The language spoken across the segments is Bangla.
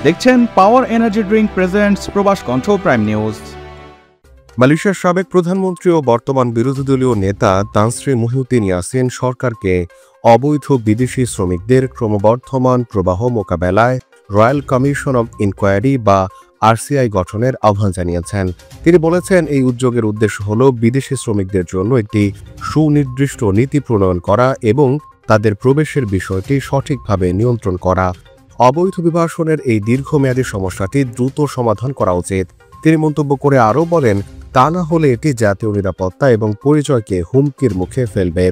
দেখছেন পাওয়ার এনার্জি ড্রিঙ্ক প্রেজেন্টস প্রবাস কণ্ঠ প্রাইম নিউজ। মালয়েশিয়ার সাবেক প্রধানমন্ত্রী ও বর্তমান বিরোধী দলীয় নেতা তান শ্রী মুহিউদ্দিন ইয়াসিন সরকারকে অবৈধ বিদেশি শ্রমিকদের ক্রমবর্ধমান প্রবাহ মোকাবেলায় রয়্যাল কমিশন অব ইনকোয়ারি বা আরসিআই গঠনের আহ্বান জানিয়েছেন। তিনি বলেছেন, এই উদ্যোগের উদ্দেশ্য হল বিদেশি শ্রমিকদের জন্য একটি সুনির্দিষ্ট নীতি প্রণয়ন করা এবং তাদের প্রবেশের বিষয়টি সঠিকভাবে নিয়ন্ত্রণ করা। অবৈধ অভিবাসনের এই দীর্ঘমেয়াদী সমস্যাটি দ্রুত সমাধান করা উচিত। তিনি মন্তব্য করে আরও বলেন, তা না হলে এটি জাতীয় নিরাপত্তা এবং পরিচয়কে হুমকির মুখে ফেলবে।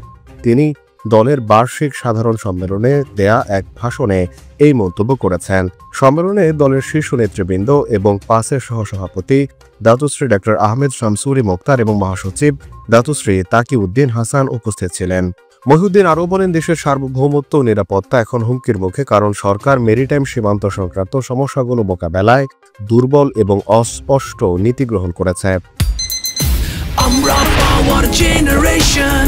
তিনি দলের বার্ষিক সাধারণ সম্মেলনে দেয়া এক ভাষণে এই মন্তব্য করেছেন। সম্মেলনে দলের শীর্ষ নেতৃবৃন্দ এবং পাসের সহসভাপতি দাতুশ্রী ডক্টর আহমেদ শামসুরি মোক্তার এবং মহাসচিব দাতুশ্রী তাকিউদ্দিন হাসান উপস্থিত ছিলেন। মহিউদ্দিন আরও বলেন, দেশের সার্বভৌমত্ব ও নিরাপত্তা এখন হুমকির মুখে, কারণ সরকার মেরিটাইম সীমান্ত সংক্রান্ত সমস্যাগুলো মোকাবেলায় দুর্বল এবং অস্পষ্ট নীতি গ্রহণ করেছে। আমরা পাওয়ার জেনারেশন,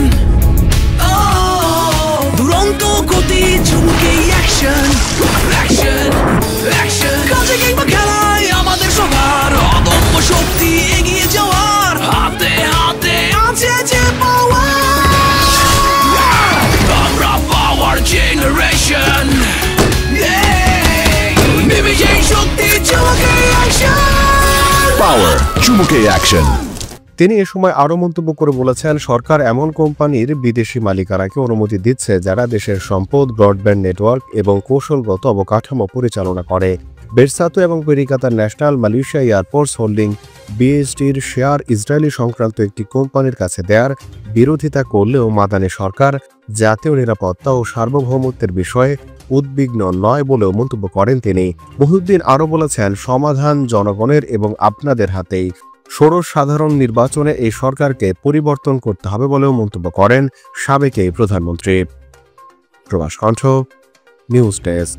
দুরন্ত গতি, ঝুমকে অ্যাকশন, অ্যাকশন, অ্যাকশন। কাজে কিংবা খেলায় আমাদের সবার অদম্য শক্তি, এগিয়ে যাওয়ার হাতে হাতে আছে যে পাওয়ার। আমরা পাওয়ার জেনারেশন, বিবেকের শক্তি, চুমুকে অ্যাকশন। পাওয়ার চুমুকে অ্যাকশন। তিনি এ সময় আরও মন্তব্য করে বলেছেন, সরকার এমন কোম্পানির বিদেশি মালিকানাকে অনুমতি দিচ্ছে যারা দেশের সম্পদ, ব্রডব্যান্ড নেটওয়ার্ক এবং কৌশলগত অবকাঠামো পরিচালনা করে। বেরসাতো এবং পেরিকাতার ন্যাশনাল মালয়েশিয়া এয়ারপোর্টস হোল্ডিং বিএসটির শেয়ার ইসরায়েলি সংক্রান্ত একটি কোম্পানির কাছে দেয়ার বিরোধিতা করলেও মাদানি সরকার জাতীয় নিরাপত্তা ও সার্বভৌমত্বের বিষয়ে উদ্বিগ্ন নয় বলেও মন্তব্য করেন তিনি। মুহিউদ্দিন আরও বলেছেন, সমাধান জনগণের এবং আপনাদের হাতেই। ষোড়শ সাধারণ নির্বাচনে এই সরকারকে পরিবর্তন করতে হবে বলেও মন্তব্য করেন সাবেক এই প্রধানমন্ত্রী। প্রবাস কণ্ঠ নিউজ ডেস্ক।